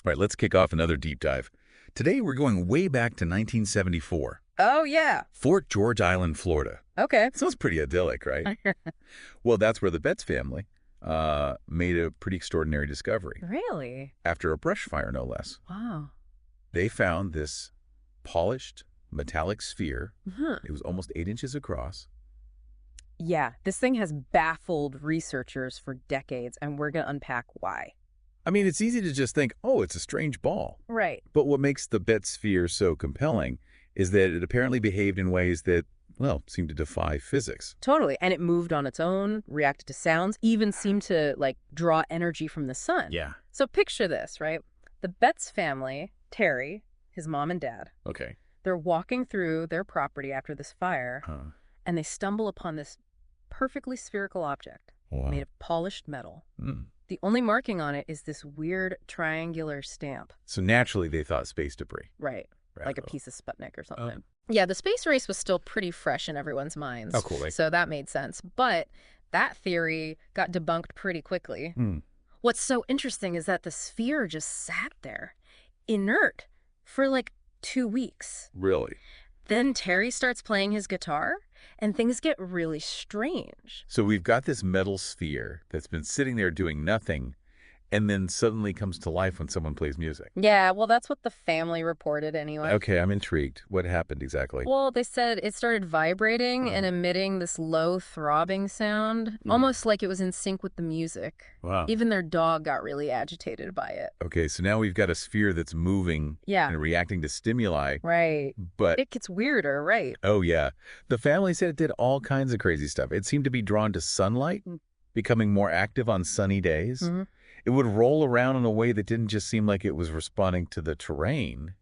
All right, let's kick off another deep dive. Today, we're going way back to 1974. Oh, yeah. Fort George Island, Florida. Okay. Sounds pretty idyllic, right? Well, that's where the Betts family made a pretty extraordinary discovery. Really? After a brush fire, no less. Wow. They found this polished metallic sphere. Huh. It was almost 8 inches across. Yeah, this thing has baffled researchers for decades, and we're going to unpack why. I mean, it's easy to just think, oh, it's a strange ball. Right. But what makes the Betts sphere so compelling is that it apparently behaved in ways that, well, seemed to defy physics. Totally. And it moved on its own, reacted to sounds, even seemed to, draw energy from the sun. Yeah. So picture this, right? The Betts family, Terry, his mom and dad, Okay. they're walking through their property after this fire, Huh. and they stumble upon this perfectly spherical object Wow. made of polished metal. Mm. The only marking on it is this weird triangular stamp. So naturally, they thought space debris. Right. Like a Right. piece of Sputnik or something. Yeah, the space race was still pretty fresh in everyone's minds. Oh, cool. So that made sense. But that theory got debunked pretty quickly. Hmm. What's so interesting is that the sphere just sat there, inert, for 2 weeks. Really? Then Terry starts playing his guitar, and things get really strange. So we've got this metal sphere that's been sitting there doing nothing, and then suddenly comes to life when someone plays music. Yeah, well, that's what the family reported anyway. Okay, I'm intrigued. What happened exactly? Well, they said it started vibrating and emitting this low throbbing sound, almost like it was in sync with the music. Wow. Even their dog got really agitated by it. Okay, so now we've got a sphere that's moving Yeah. and reacting to stimuli, Right. but It gets weirder, right? oh yeah, the family said it did all kinds of crazy stuff. It seemed to be drawn to sunlight, becoming more active on sunny days. Mhm. It would roll around in a way that didn't just seem like it was responding to the terrain,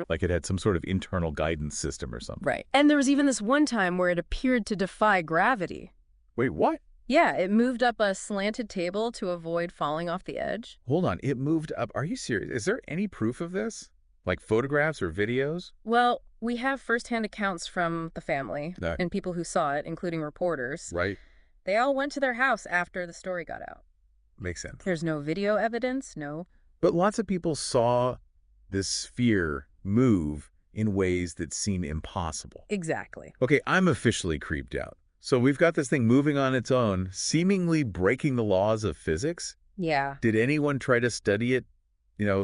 like it had some sort of internal guidance system or something. Right. And there was even this one time where it appeared to defy gravity. Wait, what? Yeah, it moved up a slanted table to avoid falling off the edge. Hold on, it moved up. Are you serious? Is there any proof of this? Like photographs or videos? Well, we have firsthand accounts from the family No. and people who saw it, including reporters. Right. They all went to their house after the story got out. Makes sense. There's no video evidence, no. But lots of people saw this sphere move in ways that seem impossible. Exactly. Okay, I'm officially creeped out. So we've got this thing moving on its own, seemingly breaking the laws of physics. Yeah. Did anyone try to study it,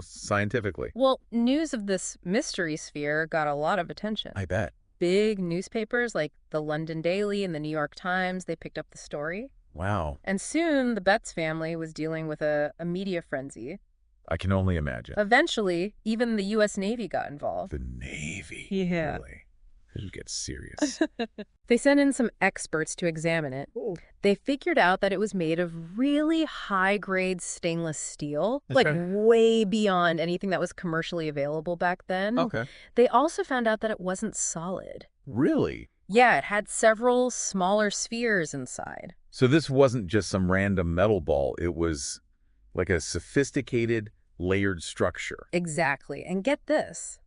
scientifically? Well, news of this mystery sphere got a lot of attention. I bet. Big newspapers like the London Daily and the New York Times, they picked up the story. Wow. And soon the Betts family was dealing with a media frenzy. I can only imagine. Eventually, even the U.S. Navy got involved. The Navy. Yeah. Really? This gets serious. They sent in some experts to examine it. They figured out that it was made of really high-grade stainless steel, That's right. way beyond anything that was commercially available back then. Okay. They also found out that it wasn't solid. Really? Yeah, it had several smaller spheres inside. So this wasn't just some random metal ball. It was like a sophisticated, layered structure. Exactly. And get this.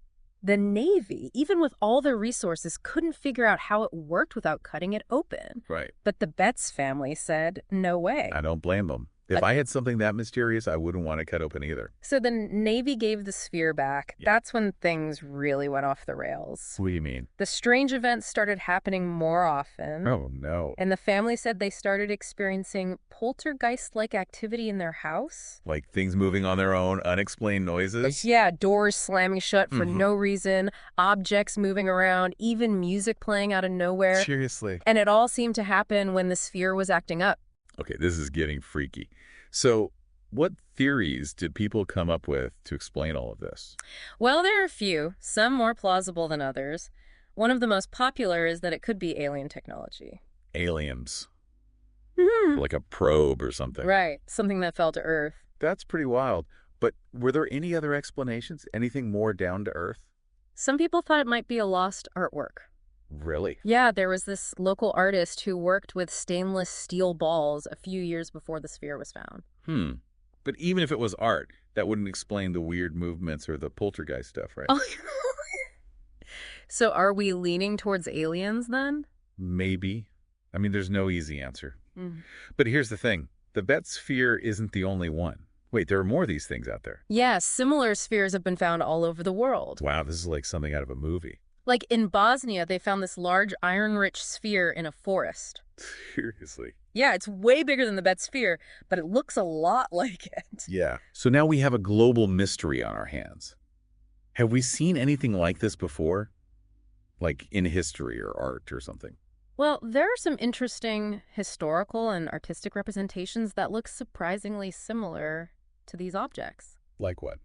The Navy, even with all their resources, couldn't figure out how it worked without cutting it open. Right. But the Betts family said, no way. I don't blame them. If I had something that mysterious, I wouldn't want to cut open either. So the Navy gave the sphere back. Yeah. That's when things really went off the rails. What do you mean? The strange events started happening more often. Oh, no. And the family said they started experiencing poltergeist-like activity in their house. Like things moving on their own, unexplained noises? Yeah, doors slamming shut for no reason, objects moving around, even music playing out of nowhere. Seriously. And it all seemed to happen when the sphere was acting up. Okay, this is getting freaky. So what theories did people come up with to explain all of this? Well, there are a few, some more plausible than others. One of the most popular is that it could be alien technology. Aliens. Like a probe or something. Right, something that fell to Earth. That's pretty wild. But were there any other explanations? Anything more down to earth? Some people thought it might be a lost artwork. Really? Yeah, there was this local artist who worked with stainless steel balls a few years before the sphere was found. But even if it was art, that wouldn't explain the weird movements or the poltergeist stuff, right? Oh. So are we leaning towards aliens then? Maybe. I mean, there's no easy answer. But here's the thing. The Betts sphere isn't the only one. Wait, there are more of these things out there. Yeah, similar spheres have been found all over the world. Wow, this is like something out of a movie. Like in Bosnia, they found this large iron-rich sphere in a forest. Seriously. Yeah, it's way bigger than the Betz sphere, but it looks a lot like it. Yeah. So now we have a global mystery on our hands. Have we seen anything like this before? Like in history or art or something? Well, there are some interesting historical and artistic representations that look surprisingly similar to these objects. Like what?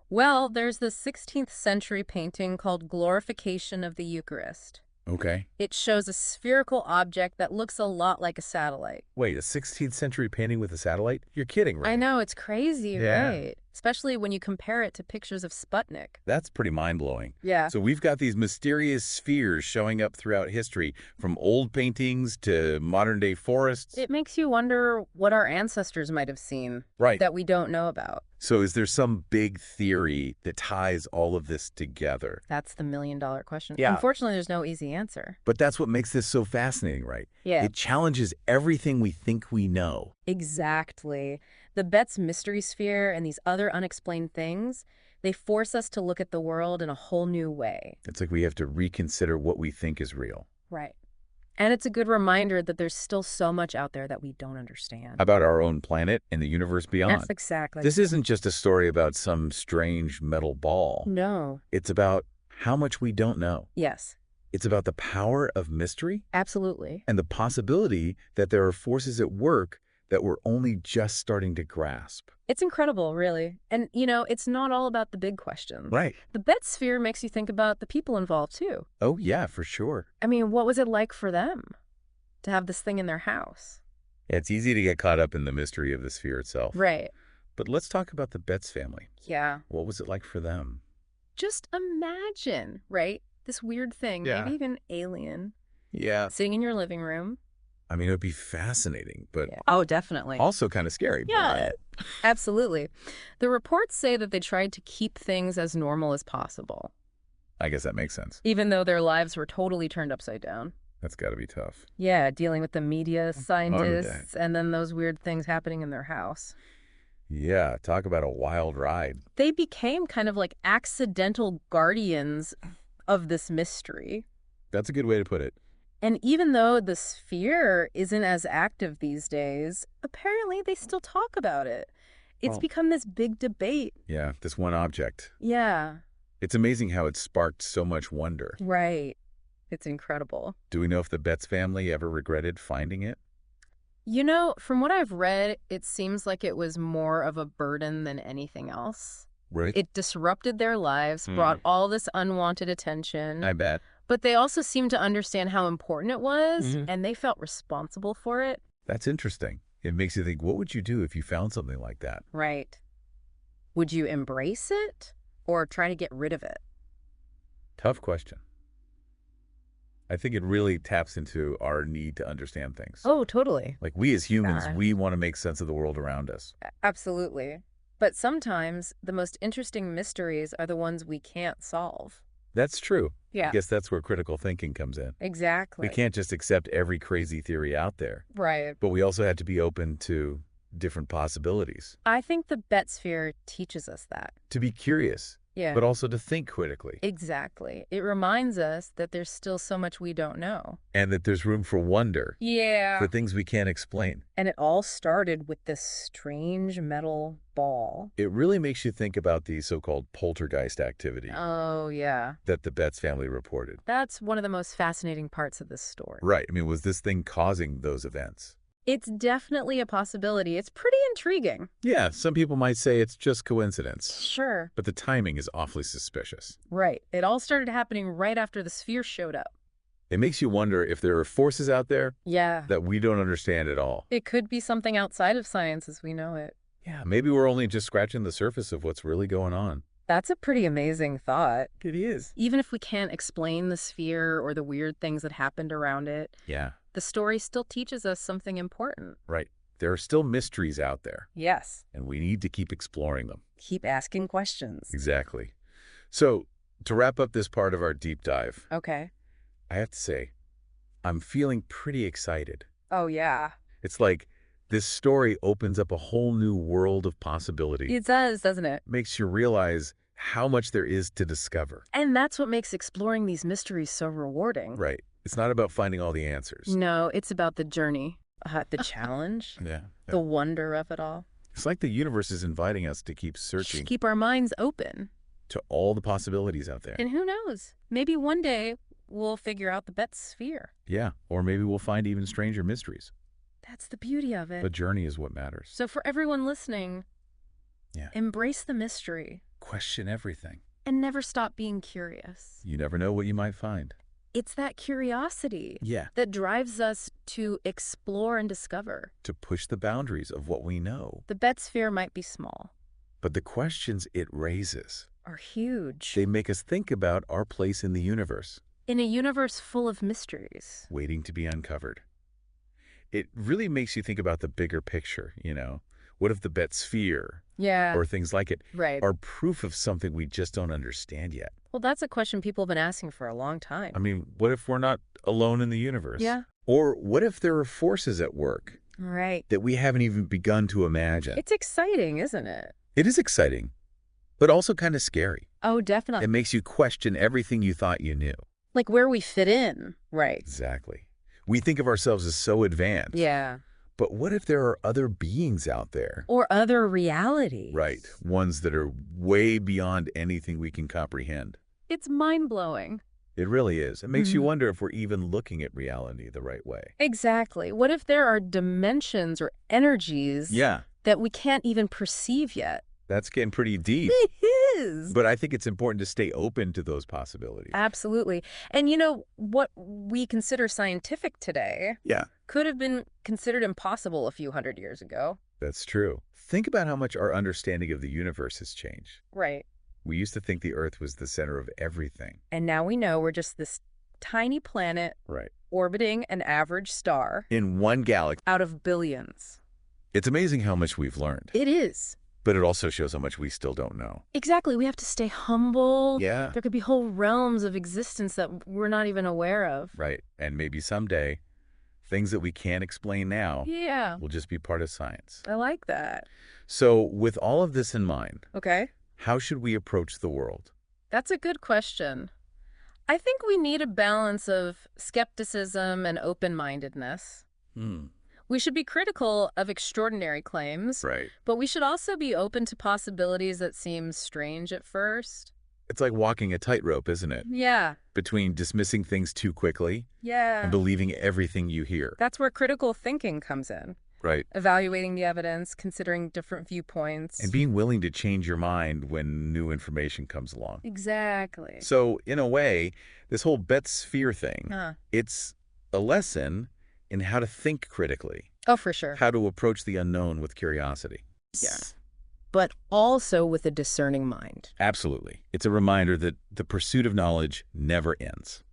Well, there's the 16th century painting called Glorification of the Eucharist. Okay. It shows a spherical object that looks a lot like a satellite. Wait, a 16th century painting with a satellite? You're kidding, right? I know, it's crazy, Yeah. right? Especially when you compare it to pictures of Sputnik. That's pretty mind-blowing. Yeah. So we've got these mysterious spheres showing up throughout history, from old paintings to modern-day forests. It makes you wonder what our ancestors might have seen Right. that we don't know about. So is there some big theory that ties all of this together? That's the million-dollar question. Yeah. Unfortunately, there's no easy answer. But that's what makes this so fascinating, right? Yeah. It challenges everything we think we know. Exactly. The Betz mystery sphere and these other unexplained things, they force us to look at the world in a whole new way. It's like we have to reconsider what we think is real. Right. And it's a good reminder that there's still so much out there that we don't understand. About our own planet and the universe beyond. That's exactly. This isn't just a story about some strange metal ball. No. It's about how much we don't know. Yes, It's about the power of mystery absolutely. and the possibility that there are forces at work that we're only just starting to grasp. It's incredible, really. And, it's not all about the big questions. Right. The Betz sphere makes you think about the people involved, too. Oh, yeah, for sure. I mean, what was it like for them to have this thing in their house? It's easy to get caught up in the mystery of the sphere itself. Right. But let's talk about the Betz family. Yeah. What was it like for them? Just imagine, right? This weird thing, Yeah. maybe even alien, Yeah. sitting in your living room. I mean, it would be fascinating, but Yeah. Oh, definitely. also kind of scary. Yeah, absolutely. The reports say that they tried to keep things as normal as possible, I guess that makes sense. even though their lives were totally turned upside down. That's got to be tough. Yeah, dealing with the media, scientists, and then those weird things happening in their house. Yeah, talk about a wild ride. They became kind of like accidental guardians of this mystery. That's a good way to put it. And even though the sphere isn't as active these days, apparently they still talk about it. It's Oh. become this big debate. Yeah, this one object. Yeah, It's amazing how it sparked so much wonder. right. It's incredible. Do we know if the Betz family ever regretted finding it? From what I've read, it seems like it was more of a burden than anything else. Right. It disrupted their lives, brought all this unwanted attention. I bet. But they also seemed to understand how important it was, Mhm. and they felt responsible for it. That's interesting. It makes you think, what would you do if you found something like that? Right. Would you embrace it or try to get rid of it? Tough question. I think it really taps into our need to understand things. Oh, totally. Like we as humans, Yeah. we want to make sense of the world around us. Absolutely. But sometimes the most interesting mysteries are the ones we can't solve. That's true. Yeah. I guess that's where critical thinking comes in. Exactly. We can't just accept every crazy theory out there, Right. but we also have to be open to different possibilities, I think the Betz sphere teaches us that. to be curious, Yeah. but also to think critically, Exactly. It reminds us that there's still so much we don't know. and that there's room for wonder, Yeah. for things we can't explain. And it all started with this strange metal ball. It really makes you think about the so-called poltergeist activity Oh, yeah. that the Betz family reported. That's one of the most fascinating parts of this story. Right. I mean, was this thing causing those events? It's definitely a possibility. It's pretty intriguing. Yeah, some people might say it's just coincidence, Sure. but the timing is awfully suspicious. Right. It all started happening right after the sphere showed up. It makes you wonder if there are forces out there Yeah. that we don't understand at all. It could be something outside of science as we know it. Yeah, maybe we're only just scratching the surface of what's really going on. That's a pretty amazing thought. It is. Even if we can't explain the sphere or the weird things that happened around it, Yeah, the story still teaches us something important. right. There are still mysteries out there, Yes. and we need to keep exploring them. Keep asking questions. Exactly. So, to wrap up this part of our deep dive, Okay. I have to say, I'm feeling pretty excited. Oh, yeah. It's like This story opens up a whole new world of possibility. It does, doesn't it? Makes you realize how much there is to discover. And that's what makes exploring these mysteries so rewarding. Right. It's not about finding all the answers. No, it's about the journey, the challenge, Yeah. the wonder of it all. It's like the universe is inviting us to keep searching Keep our minds open. to all the possibilities out there. And who knows? Maybe one day we'll figure out the Betz sphere. Yeah. Or maybe we'll find even stranger mysteries. That's the beauty of it. The journey is what matters. So for everyone listening, Yeah. embrace the mystery Question everything. and never stop being curious. You never know what you might find. It's that curiosity Yeah. that drives us to explore and discover. To push the boundaries of what we know. The Betz sphere might be small, But the questions it raises, are huge. they make us think about our place in the universe, In a universe full of mysteries. waiting to be uncovered. It really makes you think about the bigger picture, you know? What if the Betz sphere, Yeah, or things like it, right. are proof of something we just don't understand yet? Well, that's a question people have been asking for a long time. I mean, what if we're not alone in the universe? Yeah. Or what if there are forces at work Right. that we haven't even begun to imagine? It's exciting, isn't it? It is exciting, but also kind of scary. Oh, definitely. It makes you question everything you thought you knew. Like where we fit in. Right. Exactly. We think of ourselves as so advanced. Yeah. But what if there are other beings out there? Or other realities. Right. Ones that are way beyond anything we can comprehend. It's mind-blowing. It really is. It makes you Mhm. wonder if we're even looking at reality the right way. Exactly. What if there are dimensions or energies Yeah. that we can't even perceive yet? That's getting pretty deep. It is. But I think it's important to stay open to those possibilities. Absolutely. And you know, what we consider scientific today Yeah, could have been considered impossible a few hundred years ago. that's true. Think about how much our understanding of the universe has changed. Right. We used to think the Earth was the center of everything. And now we know we're just this tiny planet Right. orbiting an average star In one galaxy. out of billions. It's amazing how much we've learned. It is. But it also shows how much we still don't know. Exactly. We have to stay humble. Yeah. There could be whole realms of existence that we're not even aware of. Right. And maybe someday, things that we can't explain now Yeah. will just be part of science. I like that. So with all of this in mind, Okay. how should we approach the world? That's a good question. I think we need a balance of skepticism and open-mindedness. We should be critical of extraordinary claims, Right. but we should also be open to possibilities that seem strange at first. It's like walking a tightrope, isn't it? Yeah. Between dismissing things too quickly Yeah. and believing everything you hear. That's where critical thinking comes in. Right. Evaluating the evidence, considering different viewpoints. And being willing to change your mind when new information comes along. Exactly. So, in a way, this whole Betz sphere thing, Huh. it's a lesson in how to think critically, Oh, for sure. how to approach the unknown with curiosity. Yeah. But also with a discerning mind. Absolutely. It's a reminder that the pursuit of knowledge never ends.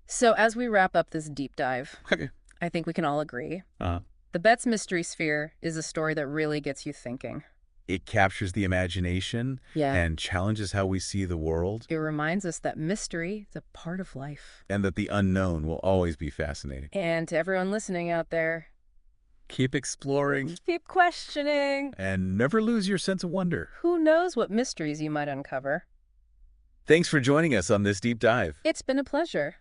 So as we wrap up this deep dive, Okay. I think we can all agree. Uh-huh. The Betz Mystery Sphere is a story that really gets you thinking. It captures the imagination Yeah. and challenges how we see the world, It reminds us that mystery is a part of life. and that the unknown will always be fascinating. And to everyone listening out there, Keep exploring keep questioning. and never lose your sense of wonder. Who knows what mysteries you might uncover? Thanks for joining us on this deep dive. It's been a pleasure.